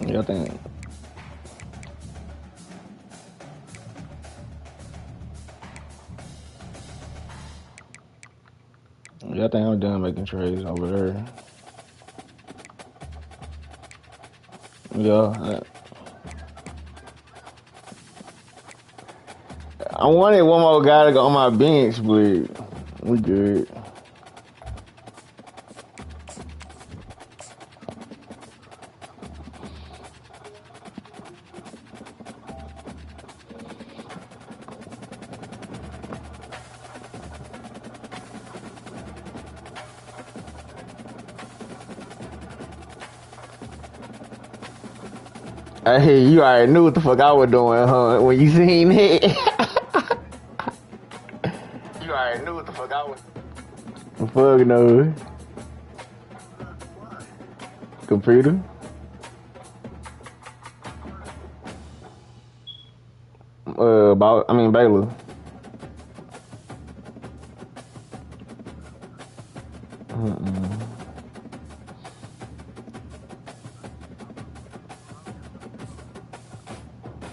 Yeah, I think. Yeah, I think I'm done making trades over there. Yeah. I wanted one more guy to go on my bench, but we good. Hey, you already knew what the fuck I was doing, huh? When you seen it. You already knew what the fuck I was. Fuck no. Computer. Baylor.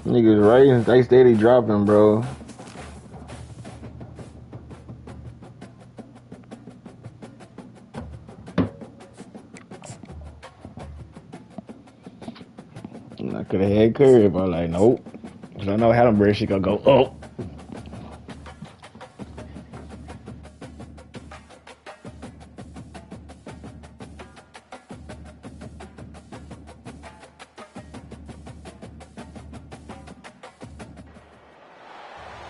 Niggas ratings, they steady dropping, bro. I could have had Curry, but I'm like, nope. Cause I know Hallenberg shit gonna go up.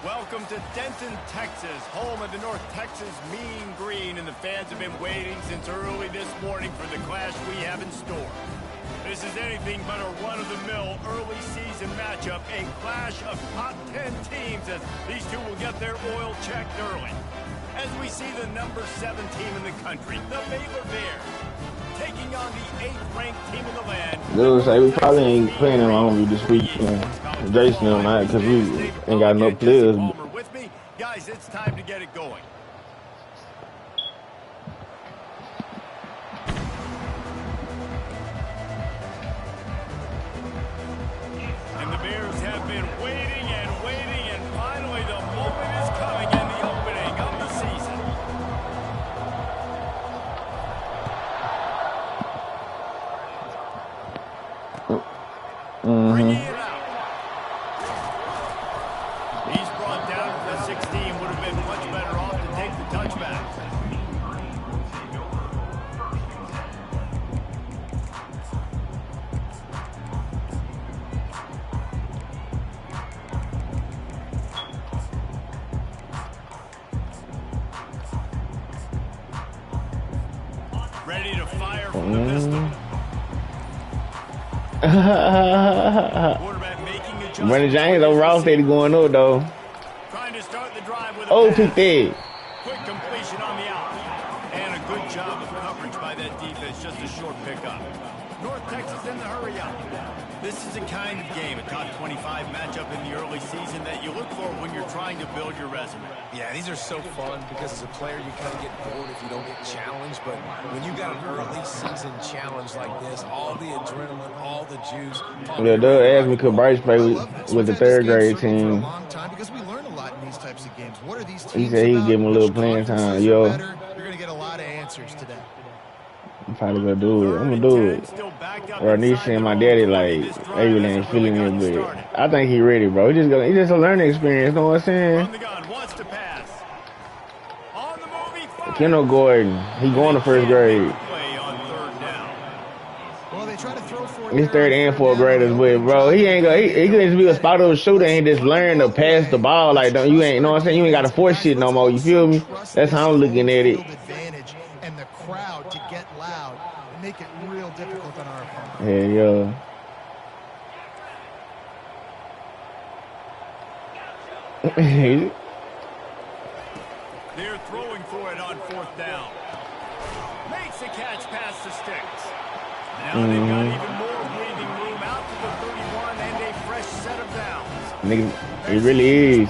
Welcome to Denton, Texas, home of the North Texas Mean Green, and the fans have been waiting since early this morning for the clash we have in store. This is anything but a run-of-the-mill early season matchup, a clash of top 10 teams as these two will get their oil checked early. As we see the number 7 team in the country, the Baylor Bears, taking on the 8th-ranked team in the land. Dude, say we probably ain't playing in Longview this week, Jason and I, because we ain't got no players. With me, guys, it's time to get it going. And the Bears have been waiting, and finally the moment is coming in the opening of the season. Bringing it out. He's brought down to the 16. Would have been much better off to take the touchback. Ready to fire from the pistol. Brendan James overall steady going up though. Trying to start the drive with a too thick. Quick completion on the out. And a good job of coverage by that defense. Just a short pickup. North Texas in the hurry up. This is a kind of game, a top 25 matchup in the early season that you look for when you're trying to build your resume. Yeah, these are so fun because as a player you kind of get bored if you don't get challenged, but when you got an early season challenge like this, all the adrenaline, all the juice. Yeah, Doug asked me could Bryce play with the 3rd grade team. Because we learn a lot in these types of games. What are these teams? He said he'd give him a little playing time. Yo, you're gonna get a lot of answers today. I'm probably gonna do it. I'm gonna do it. Or Anisha and my daddy like they really ain't feeling it, but I think he ready, bro. It's just a learning experience. Know what I'm saying? Kendall Gordon, he going to 1st grade. He's 3rd and 4th graders, but bro, he ain't gonna. He could just be a spot up shooter and just learn to pass the ball. Like, you ain't know what I'm saying? You ain't got to force shit no more. You feel me? That's how I'm looking at it. And the crowd to get loud and make it real difficult on our opponent. Yeah. They're throwing for it on 4th down. Makes the catch past the sticks. Now they've got even more breathing room out to the 31 and a fresh set of downs. Nigga, it really is.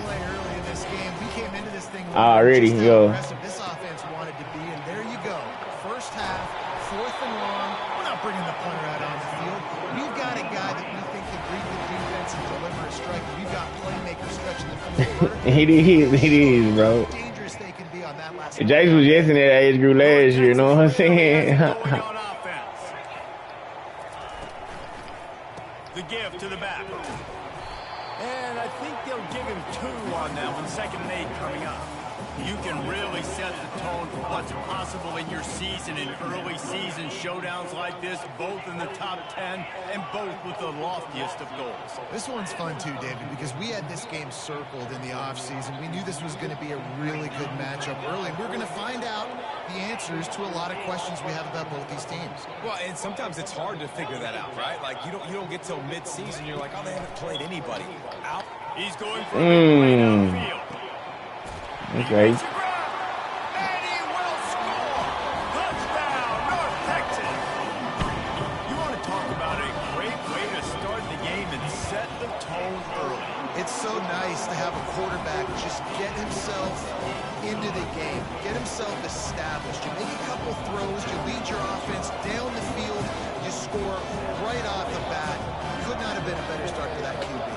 Already, yo. This offense wanted to be, and there you go. First half, 4th and long, not bringing the punter out on the field. We've got a guy that we think can read the defense and deliver a strike. We've got playmakers stretching the field. He is, bro. Dangerous they can be on that last. Jason was just in that age group last year, you know what I'm saying? The give to the back. And I think they'll give him 2 on that one. 2nd and 8 coming up. You can really set the tone for what's possible in your season, in early season showdowns like this, both in the top 10 and both with the loftiest of goals. This one's fun too, David, because we had this game circled in the offseason. We knew this was going to be a really good matchup early, and we're going to find out the answers to a lot of questions we have about both these teams. Well, and sometimes it's hard to figure that out, right? Like, you don't get till mid-season, you're like, oh, they haven't played anybody. Out. He's going for a field. Okay. And he will score! Touchdown, North Texas! You want to talk about a great way to start the game and set the tone early. It's so nice to have a quarterback just get himself into the game, get himself established. You make a couple throws, you lead your offense down the field, you score right off the bat. Could not have been a better start for that QB.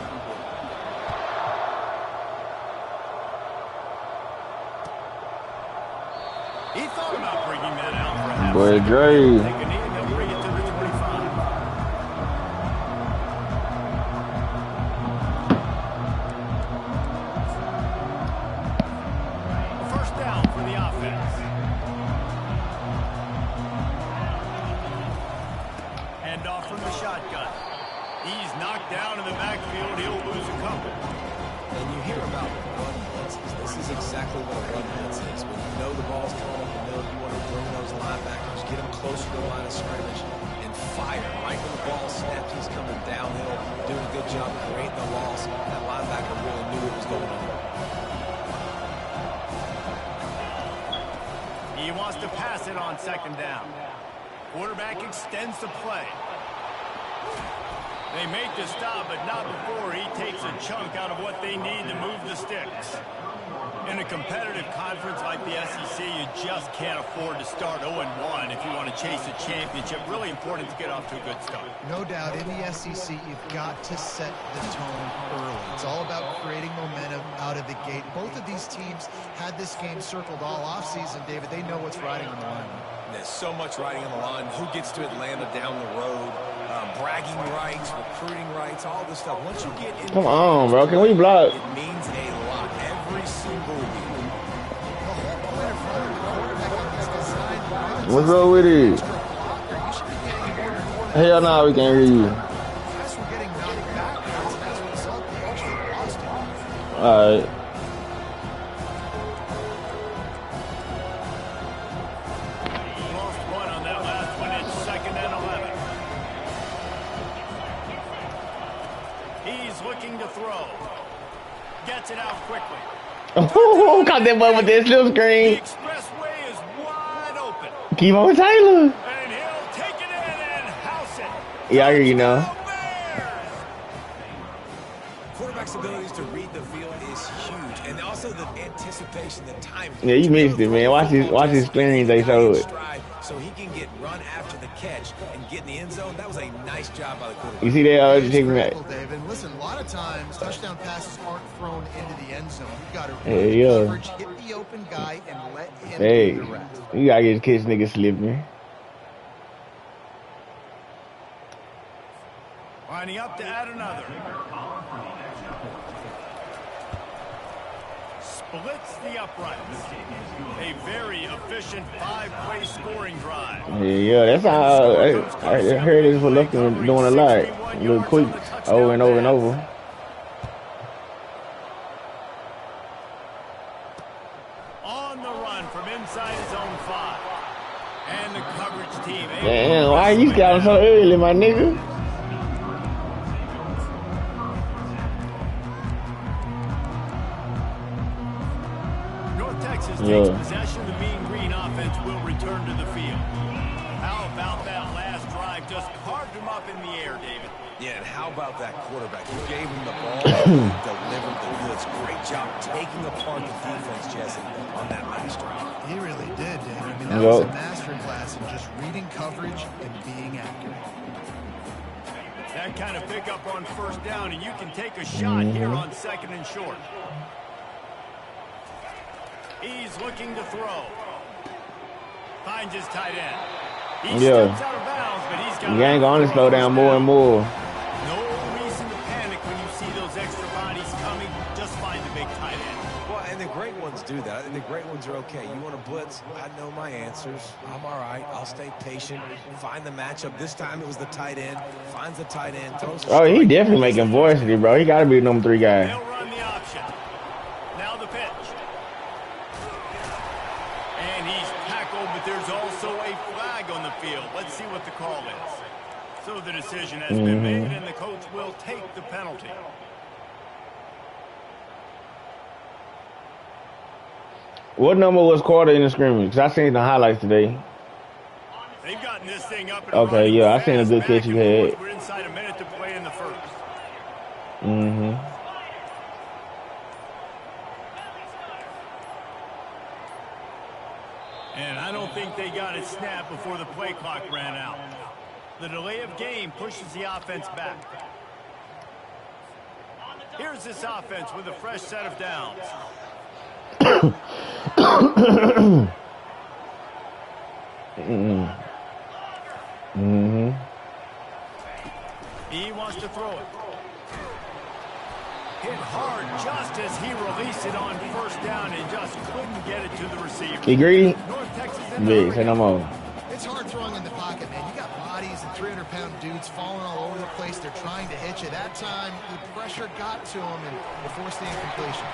He thought about bringing that out for a half. Boy, Dre. He'll bring it to the 25. First down for the offense. Hand off from the shotgun. He's knocked down in the backfield. He'll lose a couple. And you hear about run blitzes. This is exactly what a run blitz is. When you know the ball's coming up the middle, you want to bring those linebackers, get them closer to the line of scrimmage, and fire. Right when the ball snapped, he's coming downhill, doing a good job creating the loss. That linebacker really knew what was going on. He wants to pass it on 2nd down. Quarterback extends the play. They make the stop, but not before he takes a chunk out of what they need to move the sticks. In a competitive conference like the SEC, you just can't afford to start 0-1 if you want to chase a championship. Really important to get off to a good start. No doubt, in the SEC, you've got to set the tone early. It's all about creating momentum out of the gate. Both of these teams had this game circled all offseason, David. They know what's riding on the line. There's so much riding on the line. Who gets to Atlanta down the road? Bragging rights, recruiting rights, all this stuff. Once you get in, Come on, bro. Can we block? it means a lot every single week. What's up with it? Hell no, we can't hear you. Alright. Lost one on that last one. It's 2nd and 11. He's looking to throw. Gets it out quickly. Oh, caught that boy with that slip The screen. expressway is wide open. Keep on Taylor. And he'll take it in and house it. Yeah, I hear you now. Quarterback's abilities to read the field is huge, and also the anticipation, the time. Yeah, you missed it, man. Watch his screens they showed. So he can get run after the catch and get in the end zone. That was a nice job by the quarterback. You see that? Taking that. David, listen, a lot of times touchdown passes aren't thrown into the end zone. You got to coverage, hit the open guy, and let him do the rest. You gotta get kids nigga slipping. Lining up to add another. Splits the uprights. A very efficient 5-play scoring drive. Yeah, that's how I heard this for looking doing a lot. Little quick over and over and over. On the run from inside his own 5. And the coverage team. Damn, why you scouting so early, my nigga? Takes possession. The Mean Green offense will return to the field. How about that last drive? Just carved him up in the air, David. Yeah, and how about that quarterback? You gave him the ball, delivered the goods. Great job taking apart the defense, Jesse, on that last drive. He really did, David. I mean, that was a masterclass in and just reading coverage and being accurate. That kind of pickup on first down, and you can take a shot here on 2nd and short. He's looking to throw. Finds his tight end. He steps out of bounds, but he's got... You ain't going to slow down more and more. No reason to panic when you see those extra bodies coming. Just find the big tight end. Well, and the great ones do that. And the great ones are okay. You want to blitz? I know my answers. I'm all right. I'll stay patient. Find the matchup. This time it was the tight end. Finds the tight end. Throws Oh, he definitely making varsity, bro. He got to be the number 3 guy. They'll run the option. Now the pitch. And he's tackled, but there's also a flag on the field. Let's see what the call is. So the decision has been made, and the coach will take the penalty. What number was Carter in the scrimmage? Because I seen the highlights today. They've gotten this thing up and Okay, running yeah, I seen a good fast catch you back and had. forth. We're inside a minute to play in the first. And I don't think they got it snapped before the play clock ran out. The delay of game pushes the offense back. Here's this offense with a fresh set of downs. He wants to throw it. Hit hard just as he released it on first down and just couldn't get it to the receiver. He greedy? North Texas Big, say no more. It's hard throwing in the pocket, man. You got bodies and 300-pound dudes falling all over the place. They're trying to hit you. That time, the pressure got to him and they forced the incompletion.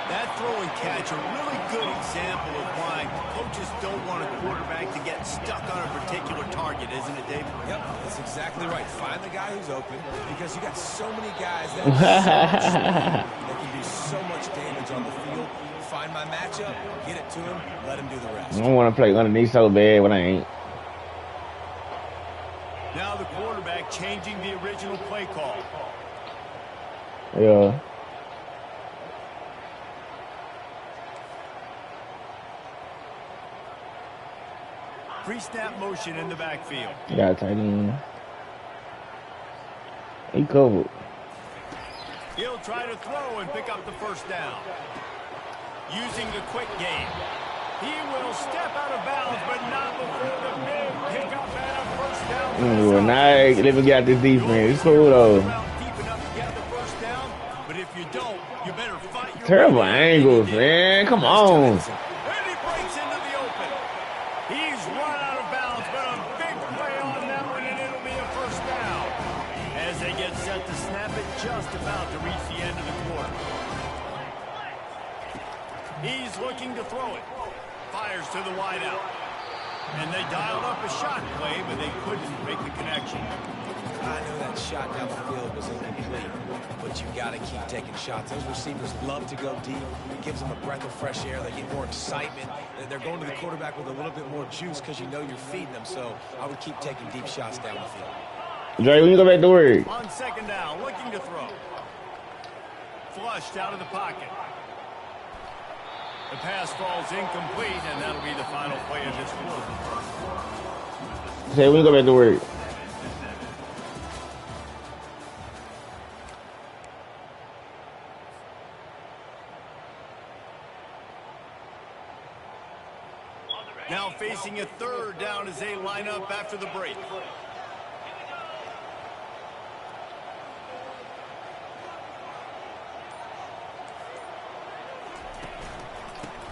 That throw and catch, a really good example of why coaches don't want a quarterback to get stuck on a particular target, isn't it, Dave? Yep, that's exactly right. Find the guy who's open, because you got so many guys that can do so much damage on the field. Find my matchup, get it to him, let him do the rest. I don't want to play underneath so bad when I ain't. Now the quarterback changing the original play call. Yeah. Pre-snap motion in the backfield. You got a tight end. He covered. He'll try to throw and pick up the first down. Using the quick game. He will step out of bounds, but not before the big pickup and a first down. Well, nice. Let me get this defense. It's cool, though. Deep enough to get the first down, but if you don't, you better fight your Terrible way. angles, man. Come on. And he breaks into the open. He's run out of bounds, but a big play on that one, and it'll be a first down. As they get set to snap it, just about to reach the end of the quarter. He's looking to throw it. Fires to the wideout. And they dialed up a shot play, but they couldn't make the connection. I know that shot down the field was incomplete, but you got to keep taking shots. Those receivers love to go deep. It gives them a breath of fresh air. They get more excitement. They're going to the quarterback with a little bit more juice because you know you're feeding them. So I would keep taking deep shots down the field. Dre, when you go back to work? On second down, looking to throw. Flushed out of the pocket. The pass falls incomplete, and that'll be the final play of this quarter. Say, when you go back to work? Now facing a third down as they line up after the break.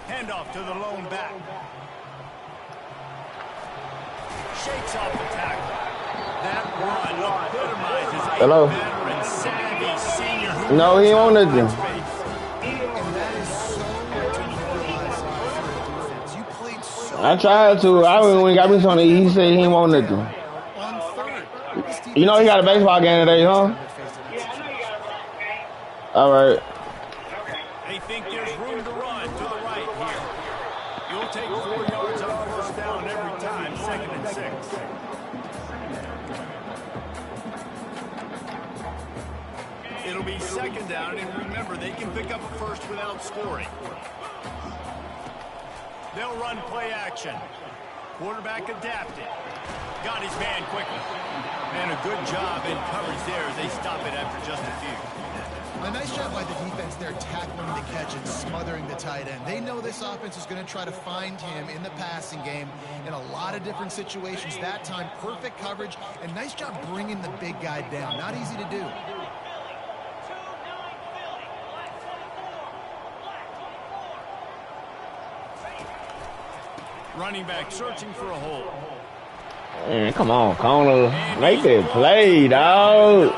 Handoff to the lone back. Shakes off the tackle. That run epitomizes a Hello? veteran, savvy senior who No, he won't let you. And that is so demoralizing. You played so I tried to. I when he got me something, he said he didn't want nothing. on third. You know he got a baseball game today, huh? All right. They think there's room to run to the right here. You'll take 4 yards on first down every time, 2nd and 6. It'll be second down, and remember, they can pick up a first without scoring. They'll run play action. Quarterback adapted. Got his man quickly. And a good job in coverage there as they stop it after just a few. A nice job by the defense there, tackling the catch and smothering the tight end. They know this offense is going to try to find him in the passing game in a lot of different situations. That time, perfect coverage, and nice job bringing the big guy down. Not easy to do. Running back searching for a hole. Man, come on, corner. Make that play, dog.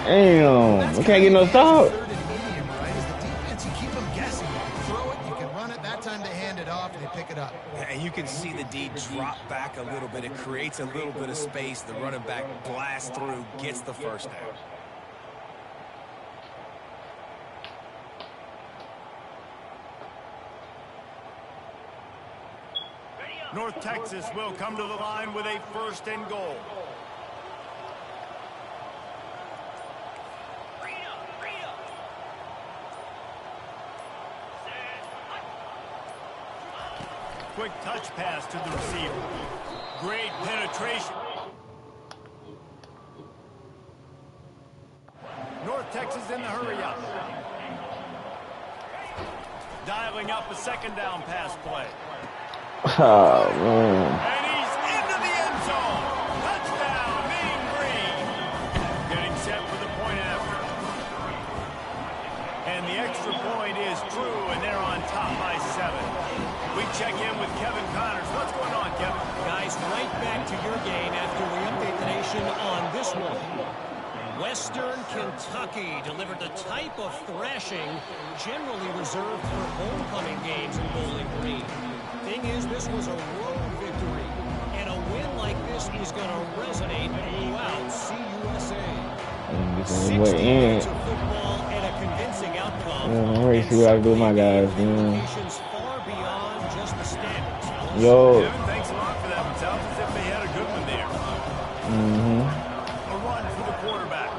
Damn, we can't get no stop. Third and medium, right? As the defense, you keep them guessing. You can throw it, you can run it. That time they hand it off and they pick it up. And you can see the D drop back a little bit. It creates a little bit of space. The running back blasts through, gets the first down. North Texas will come to the line with a 1st and goal. Quick touch pass to the receiver. Great penetration. North Texas in the hurry up. Dialing up a 2nd down pass play. Oh, man. And he's into the end zone. Touchdown, Mean Green. Getting set for the point after. And the extra point is true, and they're on top by 7. We check in with Kevin Connors. What's going on, Kevin? Guys, right back to your game after we update the nation on this one. Western Kentucky delivered the type of thrashing generally reserved for homecoming games in Bowling Green. Thing is, this was a road victory, and a win like this is going to resonate throughout CUSA. 60 minutes of football and a convincing outcome. I'm ready to see what I can do with my guys, man. Far beyond just the standards. Yo. Kevin, thanks a lot for that one. Sounds as if they had a good one there. A run for the quarterback.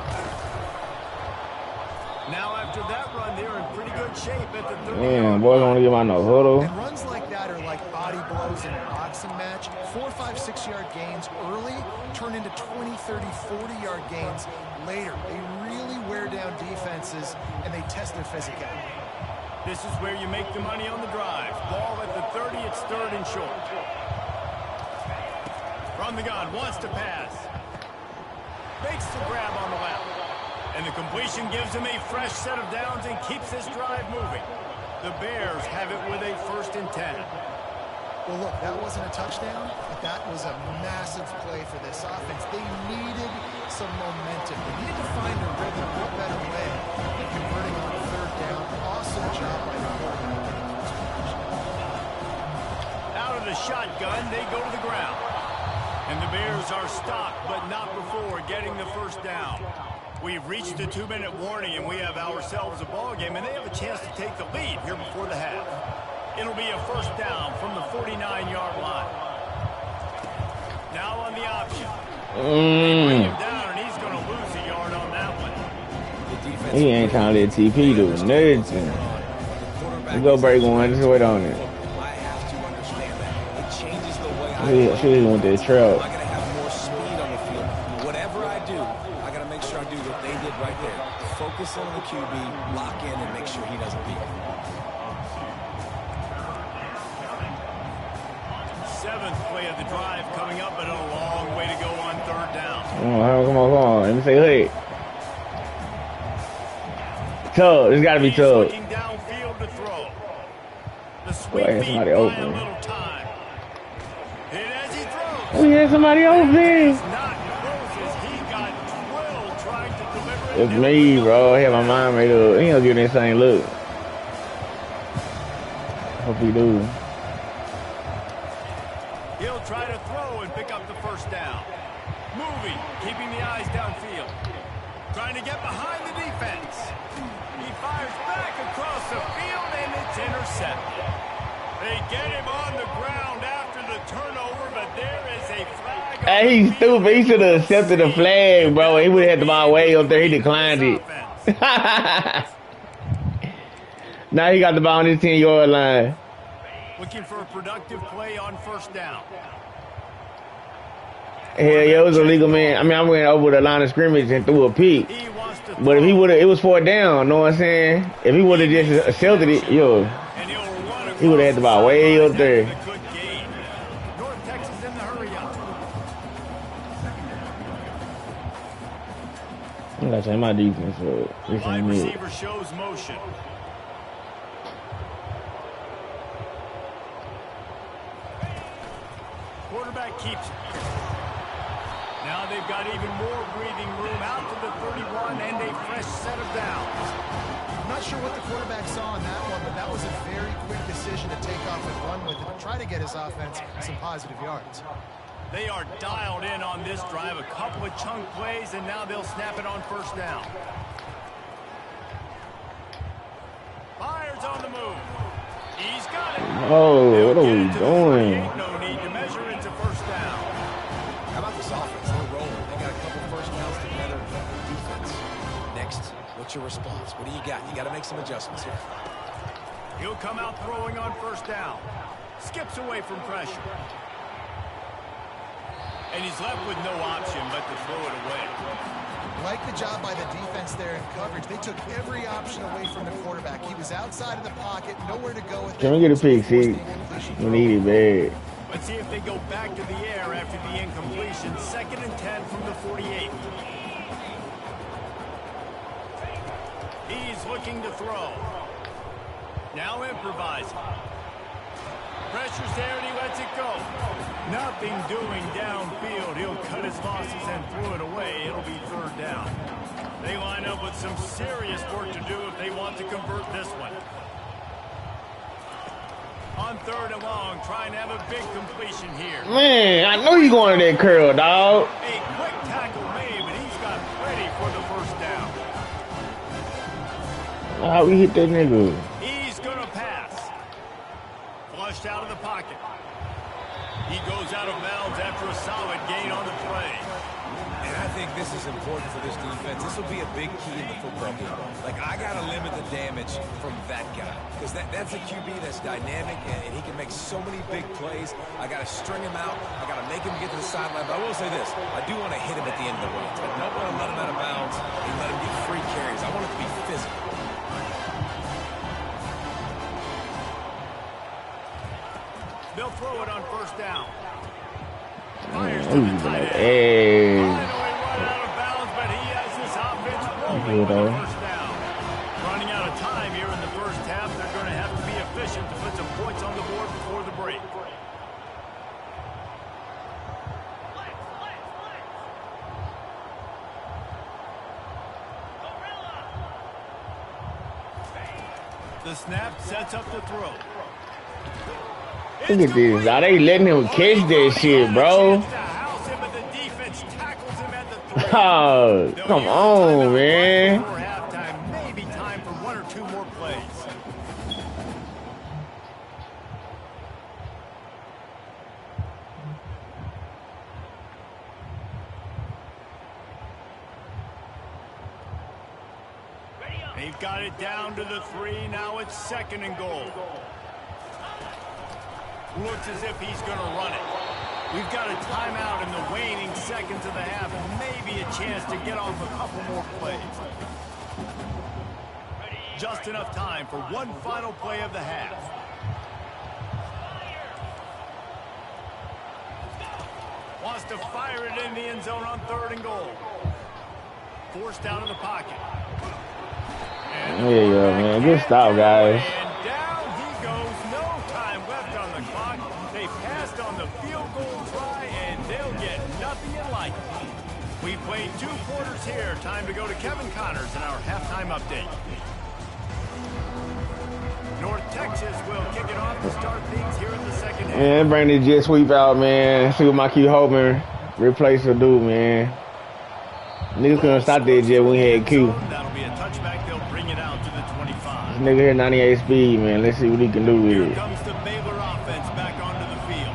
Now after that run, they're in pretty good shape at the 30. Man, boys want to get my no huddle. And runs like that are like body blows in a boxing match. 4, 5, 6-yard gains early turn into 20, 30, 40-yard gains later. They really wear down defenses, and they test their physicality. This is where you make the money on the drive. Ball at the 30, it's 3rd and short. From the gun, wants to pass. Makes the grab on the left. And the completion gives him a fresh set of downs and keeps this drive moving. The Bears have it with a 1st and 10. Well, look, that wasn't a touchdown, but that was a massive play for this offense. They needed some momentum. They needed to find a rhythm, a better way than converting on 3rd down. Awesome job by the quarterback. Out of the shotgun, they go to the ground. And the Bears are stopped, but not before getting the 1st down. We've reached the 2-minute warning, and we have ourselves a ball game, and they have a chance to take the lead here before the half. It'll be a 1st down from the 49-yard line. Now on the option. Bring him down, and he's going to lose a yard on that one. He ain't trying to let TP do nothing. Let's go break one. Just wait on it. I have to understand that. It changes the way I She didn't want that trail. I got to have more speed on the field. Whatever I do, I got to make sure I do what they did right there. Focus on the QB, lock in, and make sure he doesn't beat me. 7th play of the drive coming up, but a long way to go on 3rd down. Come on. Let me say, hey. Tug. It's got to be Tug. Looking downfield to throw. The Boy, sweep had beat somebody by open. a little time. Hit as he throws. We had somebody open. Not close as he got drilled trying to deliver it. It's me, bro. I had my mind made up. He don't give that same look. Hope he do. He'll try to throw and pick up the 1st down. Moving, keeping the eyes downfield. Trying to get behind the defense. He fires back across the field, and it's intercepted. They get him on the ground after the turnover, but there is a flag. Hey, he's stupid. He should have accepted the flag, bro. He would have had the ball way up there. He declined it. Now he got the ball on his 10-yard line. Looking for a productive play on first down. Hell yeah, it was a legal man. I mean, I went over the line of scrimmage and threw a pick. But if he would have, it was 4th down, know what I'm saying? If he would have just accepted it, yo, he would have had the ball way up there. North Texas in the hurry up. I gotta change my defense. Wide receiver shows motion. Quarterback keeps it. Now they've got even more breathing room out to the 31 and a fresh set of downs. I'm not sure what the quarterback saw on that one, but that was a very quick decision to take off and run with it and try to get his offense some positive yards. They are dialed in on this drive. A couple of chunk plays, and now they'll snap it on first down. Fires on the move. He's got it. Oh, what are we doing? No need to measure into first down. How about this offense? They're rolling. They got a couple first downs together. Defense. Next, what's your response? What do you got? You got to make some adjustments here. He'll come out throwing on first down. Skips away from pressure. And he's left with no option but to throw it away. Like the job by the defense there in coverage. They took every option away from the quarterback. He was outside of the pocket, nowhere to go with it. Can we get a pick six? We need it bad. Let's see if they go back to the air after the incompletion. 2nd and 10 from the 48. He's looking to throw. Now improvising. Pressure's there and he lets it go. Nothing doing downfield. He'll cut his losses and throw it away. It'll be 3rd down. They line up with some serious work to do if they want to convert this one. On 3rd and long, trying to have a big completion here. Man, I know you going to that curl, dog. A quick tackle made, but he's got ready for the first down. How we hit that nigga? He's going to pass. Flushed out of the pocket. He goes out of bounds after a solid gain on the play. And I think this is important for this defense. This will be a big key in the football game. Like, I got to limit the damage from that guy. Because that's a QB that's dynamic, and he can make so many big plays. I got to string him out. I got to make him get to the sideline. But I will say this. I do want to hit him at the end of the route. I don't want to let him out of bounds and let him get free carries. I want it to be physical. They'll throw it on first down. Hey. Finally run out of bounds, but he has this offense rolling on first down. Running out of time here in the first half. They're going to have to be efficient to put some points on the board before the break. The snap sets up the throw. Look at this. Are they letting him catch that shit, bro? Oh, come on, man. Maybe time for 1 or 2 more plays. They've got it down to the 3. Now it's 2nd and goal. Looks as if he's going to run it. We've got a timeout in the waning seconds of the half, and maybe a chance to get off a couple more plays. Just enough time for one final play of the half. Wants to fire it in the end zone on 3rd and goal. Forced out of the pocket. There you go, man. Good stop, guys. We played 2 quarters here. Time to go to Kevin Connors in our halftime update. North Texas will kick it off to start things here in the second half. Man, bring the jet sweep out, man. See what my Q hoping replace will do, man. Niggas couldn't stop that jet when we had Q. That'll be a touchback. They'll bring it out to the 25. This nigga here 98 speed, man. Let's see what he can do with it. Here comes the Baylor offense back onto the field.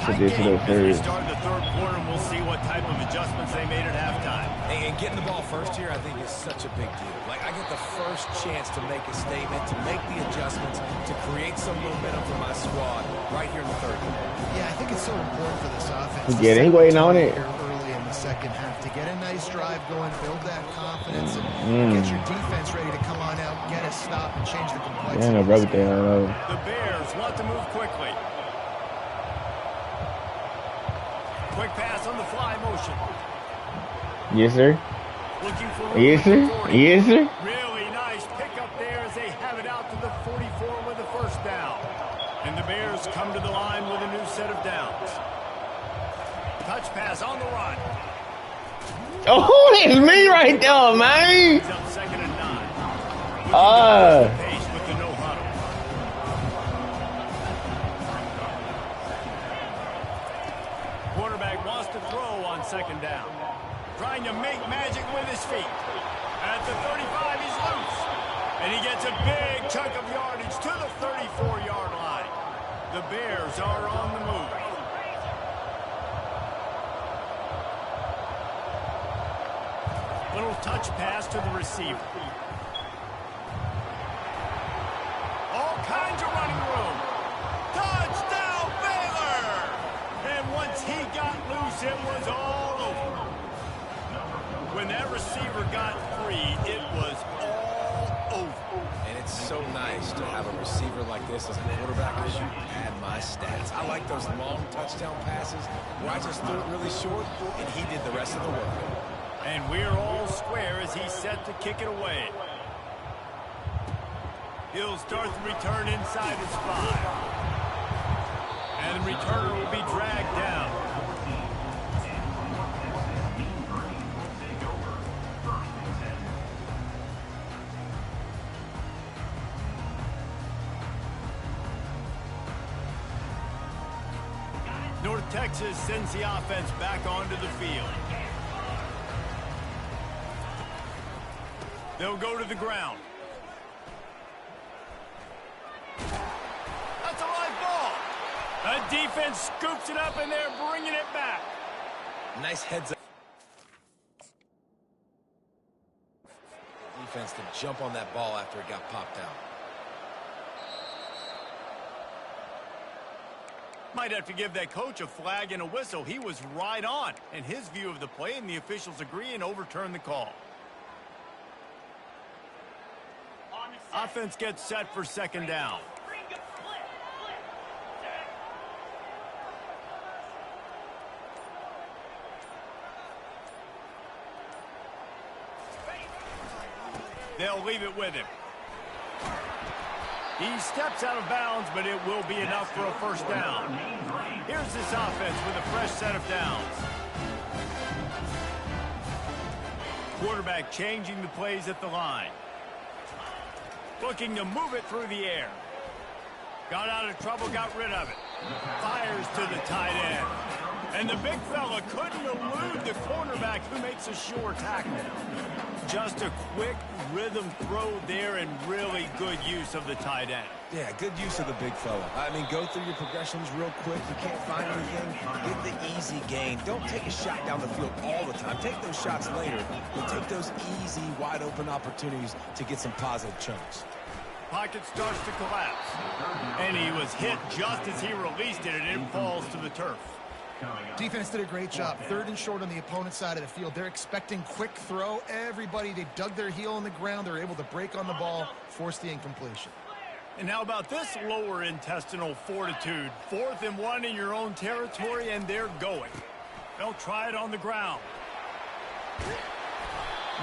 Put this shit up As we first. start the 3rd quarter, and we'll see what type of adjustments they made at halftime. And getting the ball first here, I think, is such a big deal. Like, I get the first chance to make a statement, to make the adjustments, to create some momentum for my squad right here in the third quarter. Yeah, I think it's so important for this offense. Yeah, he waiting on it. Early in the second half to get a nice drive going, build that confidence, and get your defense ready to come on out, get a stop, and change the complexity. Yeah, no, brother, the Bears want to move quickly. Quick pass on the fly motion. Yes, sir. Looking for Yes, sir. Yes, sir. Really nice pickup there as they have it out to the 44 with a first down. And the Bears come to the line with a new set of downs. Touch pass on the run. Oh, that's me right there, man. He's up 2nd and 9. Pace with the no huddle. Quarterback wants to throw on 2nd down. Trying to make magic with his feet. At the 35, he's loose. And he gets a big chunk of yardage to the 34-yard line. The Bears are on the move. Little touch pass to the receiver. All kinds of running room. Touchdown, Baylor! And once he got loose, it was all over. When that receiver got free, it was all over. And it's so nice to have a receiver like this as a quarterback because you add my stats. I like those long touchdown passes where I just threw it really short, and he did the rest of the work. And we're all square as he's set to kick it away. He'll start the return inside his 5. And the returner will be dragged down. North Texas sends the offense back onto the field. They'll go to the ground. That's a live ball. The defense scoops it up, and they're bringing it back. Nice heads up. Defense to jump on that ball after it got popped out. Might have to give that coach a flag and a whistle. He was right on in his view of the play, and the officials agree and overturn the call. Offense gets set for 2nd down. They'll leave it with him. He steps out of bounds, but it will be enough for a first down. Here's this offense with a fresh set of downs. Quarterback changing the plays at the line. Looking to move it through the air. Got out of trouble, got rid of it. Fires to the tight end. And the big fella couldn't elude the cornerback who makes a sure tackle. Just a quick rhythm throw there and really good use of the tight end. Yeah, good use of the big fella. I mean, go through your progressions real quick. You can't find anything. Get the easy gain. Don't take a shot down the field all the time. Take those shots later, but take those easy, wide-open opportunities to get some positive chunks. Pocket starts to collapse. And he was hit just as he released it, and it falls to the turf. Defense did a great job. 3rd and short on the opponent's side of the field. They're expecting quick throw. Everybody, they dug their heel on the ground. They're able to break on the ball, force the incompletion. And how about this lower intestinal fortitude? 4th and 1 in your own territory, and they're going. They'll try it on the ground.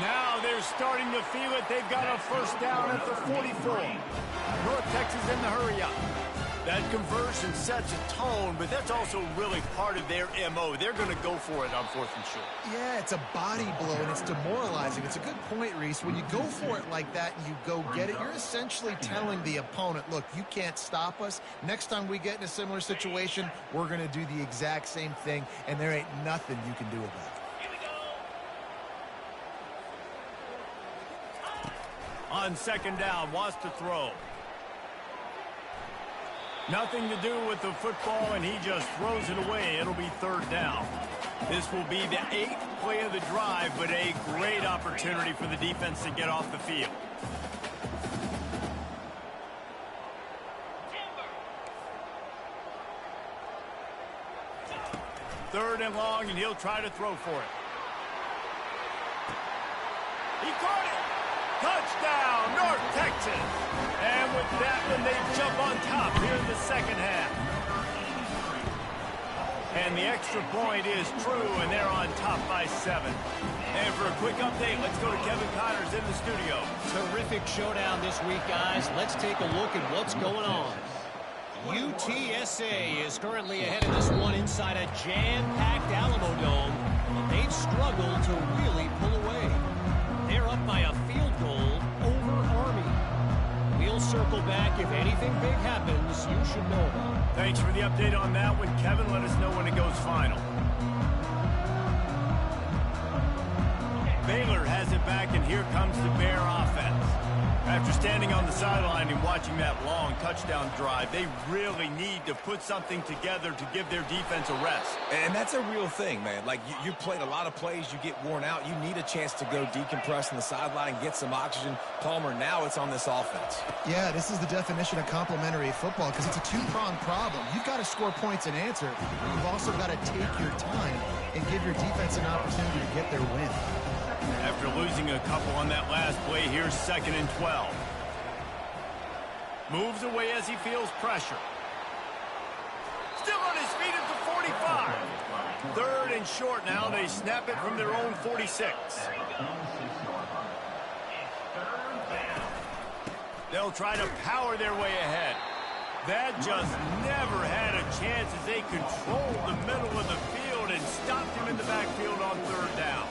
Now they're starting to feel it. They've got a first down at the 44. North Texas in the hurry up. That conversion sets a tone, but that's also really part of their MO. They're going to go for it on 4th and short. Yeah, it's a body blow, and it's demoralizing. It's a good point, Reese. When you go for it like that and you go get it, you're essentially telling the opponent, look, you can't stop us. Next time we get in a similar situation, we're going to do the exact same thing, and there ain't nothing you can do about it. On 2nd down, wants to throw. Nothing to do with the football, and he just throws it away. It'll be 3rd down. This will be the 8th play of the drive, but a great opportunity for the defense to get off the field. Third and long, and he'll try to throw for it. He caught it! Touchdown, North Texas! And with that one, they jump on top here in the second half. And the extra point is true, and they're on top by 7. And for a quick update, let's go to Kevin Connors in the studio. Terrific showdown this week, guys. Let's take a look at what's going on. UTSA is currently ahead of this one inside a jam-packed Alamo Dome. They've struggled to really pull away. They're up by a field goal over Army. We'll circle back. If anything big happens, you should know about it. Thanks for the update on that one, Kevin. Let us know when it goes final. Baylor has it back, and here comes the Bear offense. After standing on the sideline and watching that long touchdown drive, they really need to put something together to give their defense a rest. And that's a real thing, man. Like, you played a lot of plays, you get worn out. You need a chance to go decompress on the sideline, get some oxygen. Palmer, now it's on this offense. Yeah, this is the definition of complementary football because it's a two-pronged problem. You've got to score points and answer. You've also got to take your time and give your defense an opportunity to get their win. After losing a couple on that last play, here's 2nd and 12. Moves away as he feels pressure. Still on his feet at the 45. 3rd and short now. They snap it from their own 46. They'll try to power their way ahead. That just never had a chance as they controlled the middle of the field and stopped him in the backfield on 3rd down.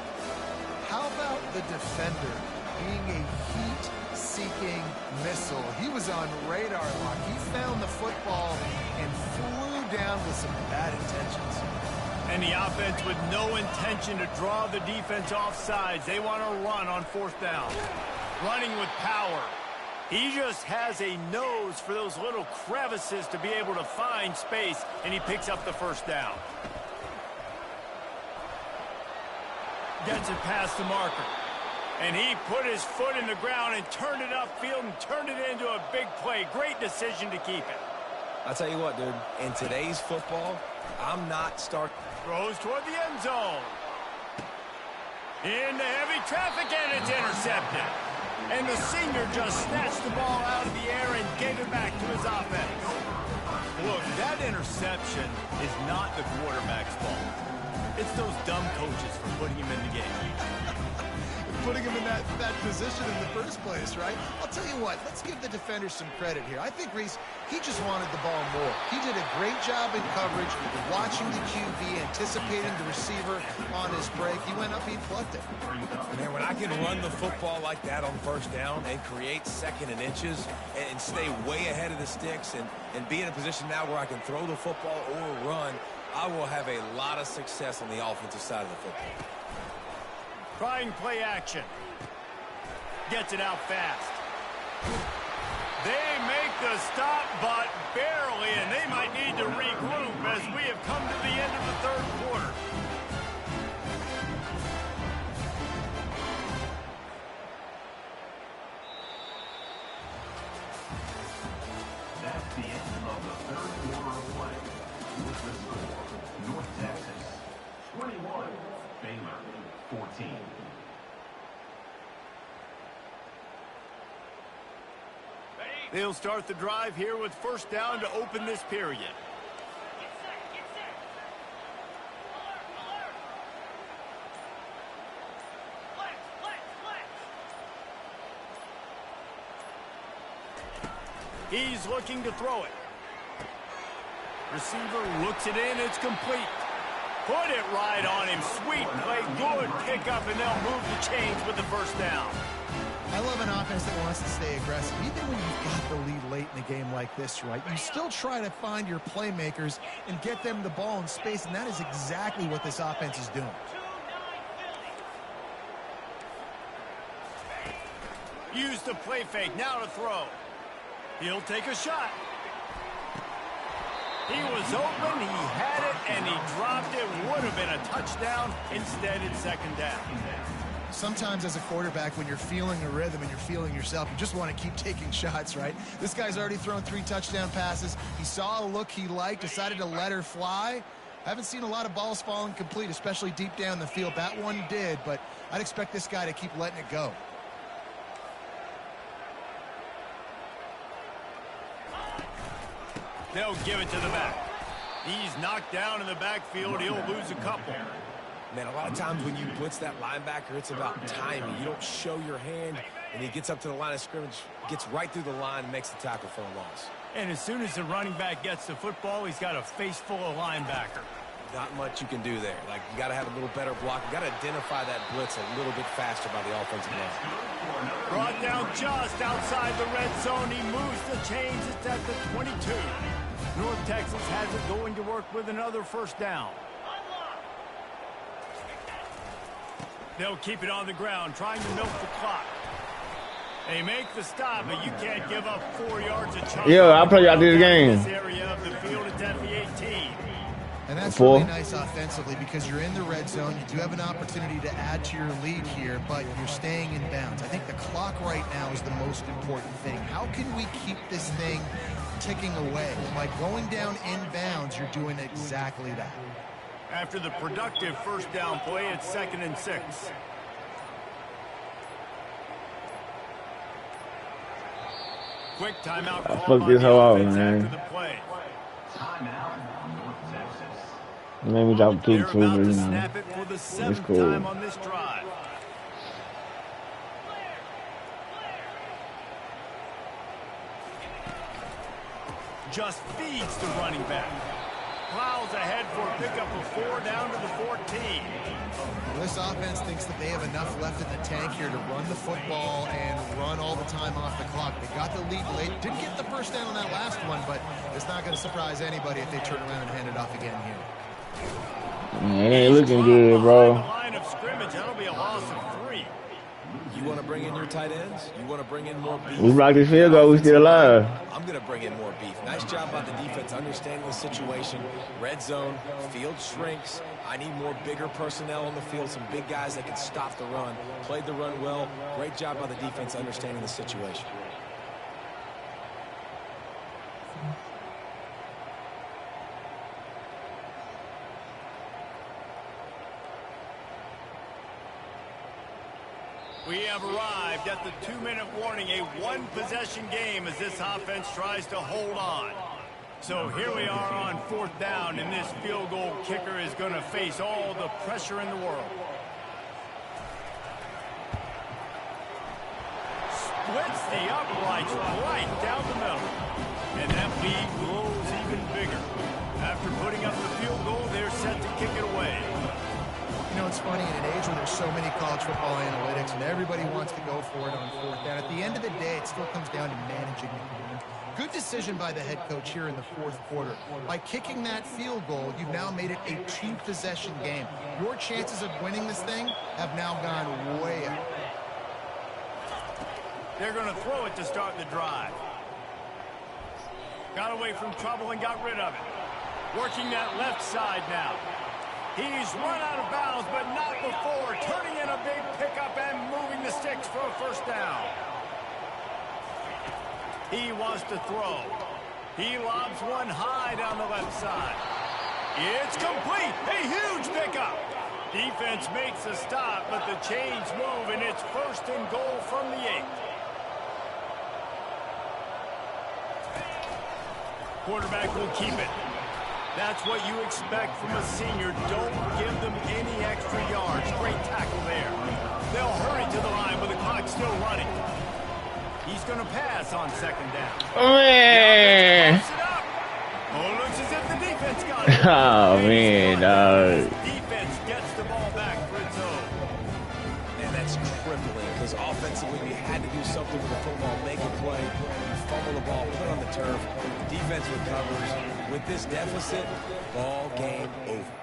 How about the defender being a heat-seeking missile? He was on radar lock. He found the football and flew down with some bad intentions. And the offense with no intention to draw the defense off sides. They want to run on 4th down. Running with power. He just has a nose for those little crevices to be able to find space, and he picks up the 1st down. Gets it past the marker. And he put his foot in the ground and turned it upfield and turned it into a big play. Great decision to keep it. I'll tell you what, dude. In today's football, I'm not starting. Throws toward the end zone. Into heavy traffic, and it's intercepted. And the senior just snatched the ball out of the air and gave it back to his offense. Look, that interception is not the quarterback's fault. It's those dumb coaches for putting him in the game. Putting him in that position in the first place, right? I'll tell you what, let's give the defender some credit here. I think, Reese, he just wanted the ball more. He did a great job in coverage, watching the QB, anticipating the receiver on his break. He went up, he plucked it. Man, when I can run the football like that on 1st down and create 2nd and inches and stay way ahead of the sticks and be in a position now where I can throw the football or run, I will have a lot of success on the offensive side of the football. Trying play action. Gets it out fast. They make the stop, but barely, and they might need to regroup as we have come to the end of the 3rd quarter. That's the end of the 3rd quarter of play. With the score, North Texas 21, Baylor 14. They'll start the drive here with 1st down to open this period. He's looking to throw it. Receiver looks it in. It's complete. Put it right on him. Sweet play. Good pickup, and they'll move the chains with the 1st down. I love an offense that wants to stay aggressive. Even when you've got the lead late in a game like this, right, you still try to find your playmakers and get them the ball in space, and that is exactly what this offense is doing. Use the play fake. Now to throw. He'll take a shot. He was open, he had it, and he dropped it. Would have been a touchdown. Instead, it's second down. Sometimes as a quarterback, when you're feeling a rhythm and you're feeling yourself, you just want to keep taking shots, right? This guy's already thrown 3 touchdown passes. He saw a look he liked, decided to let her fly. I haven't seen a lot of balls fall incomplete, especially deep down the field. That one did, but I'd expect this guy to keep letting it go. They'll give it to the back. He's knocked down in the backfield. He'll lose a couple. Man, a lot of times when you blitz that linebacker, it's about timing. You don't show your hand, and he gets up to the line of scrimmage, gets right through the line, and makes the tackle for a loss. And as soon as the running back gets the football, he's got a face full of linebacker. Not much you can do there. Like, you got to have a little better block. You got to identify that blitz a little bit faster by the offensive line. Brought down just outside the red zone. He moves the chains. It's at the 22. North Texas has it going to work with another first down. They'll keep it on the ground, trying to milk the clock. They make the stop, but you can't give up 4 yards a chunk. Yeah, I'll play out this game. This area of the field, it's at the 18. And that's really nice offensively because you're in the red zone. You do have an opportunity to add to your lead here, but you're staying in bounds. I think the clock right now is the most important thing. How can we keep this thing ticking away? By going down in bounds, you're doing exactly that. After the productive first down play, it's 2nd and 6. Quick timeout call. Fuck this hoe out, man. After the play. Made me drop They're kick about for to snap it for the 7th time on this drive. Just feeds the running back. Plows ahead for a pickup of 4 down to the 14. Well, this offense thinks that they have enough left in the tank here to run the football and run all the time off the clock. They got the lead late. Didn't get the first down on that last one, but it's not going to surprise anybody if they turn around and hand it off again here. Man, it ain't looking good, bro. The line of scrimmage, that'll be a loss of 3. You want to bring in your tight ends? You want to bring in more beef? We blocked this field goal, we still alive. I'm going to bring in more beef. Nice job by the defense understanding the situation. Red zone, field shrinks. I need more bigger personnel on the field, some big guys that can stop the run. Played the run well. Great job by the defense understanding the situation. We have arrived at the 2-minute warning, a 1-possession game as this offense tries to hold on. So here we are on 4th down, and this field goal kicker is going to face all the pressure in the world. Splits the uprights right down the middle. And that lead grows even bigger. After putting up the field goal, they're set to kick it away. You know, it's funny, in an age where there's so many college football analytics and everybody wants to go for it on 4th down, at the end of the day, it still comes down to managing the game. Good decision by the head coach here in the 4th quarter. By kicking that field goal, you've now made it a 2-possession game. Your chances of winning this thing have now gone way up. They're going to throw it to start the drive. Got away from trouble and got rid of it. Working that left side now. He's run out of bounds, but not before. Turning in a big pickup and moving the sticks for a first down. He wants to throw. He lobs one high down the left side. It's complete. A huge pickup. Defense makes a stop, but the chains move, and it's 1st and goal from the 8. Quarterback will keep it. That's what you expect from a senior. Don't give them any extra yards. Great tackle there. They'll hurry to the line with the clock still running. He's going to pass on 2nd down. Oh, man. Oh, looks as if the defense got it. Oh, man, dog. Defense gets the ball back for its own. And that's crippling because offensively we had to do something with the football, make a play, fumble the ball, put it on the turf. The defense recovers. With this deficit, ball game over.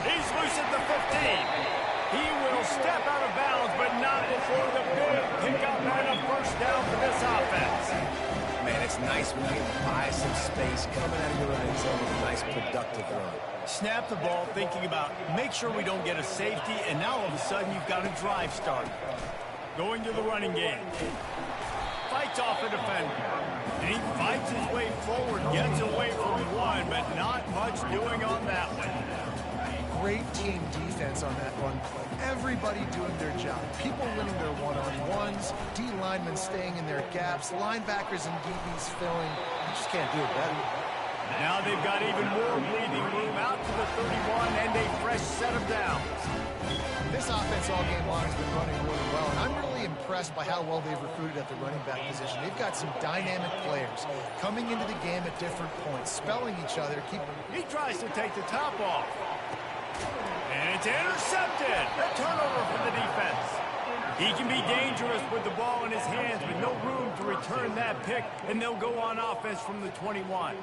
He's loose at the 15. He will step out of bounds, but not before the big pickup and a first down for this offense. Man, it's nice when you can buy some space coming out of your own end zone with a nice productive run. Snap the ball, thinking about make sure we don't get a safety, and now all of a sudden you've got a drive started. Going to the running game. Fights off a defender. And he fights his way forward, gets away from one, but not much doing on that one. Great team defense on that run play. Everybody doing their job. People winning their one-on-ones, D linemen staying in their gaps, linebackers and DBs filling. You just can't do it better. Now they've got even more breathing room out to the 31 and a fresh set of downs. This offense all game long has been running really well, and I'm really impressed by how well they've recruited at the running back position. They've got some dynamic players coming into the game at different points, spelling each other. He tries to take the top off. And it's intercepted. A turnover for the defense. He can be dangerous with the ball in his hands, but no room to return that pick, and they'll go on offense from the 21.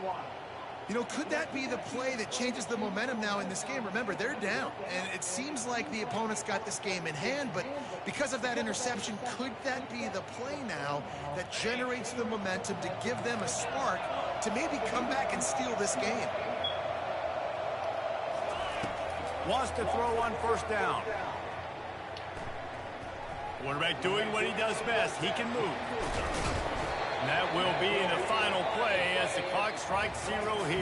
You know, could that be the play that changes the momentum now in this game? Remember, they're down, and it seems like the opponent's got this game in hand, but because of that interception, could that be the play now that generates the momentum to give them a spark to maybe come back and steal this game? Wants to throw on first down. Quarterback doing what he does best. He can move. And that will be the final play as the clock strikes 0 here.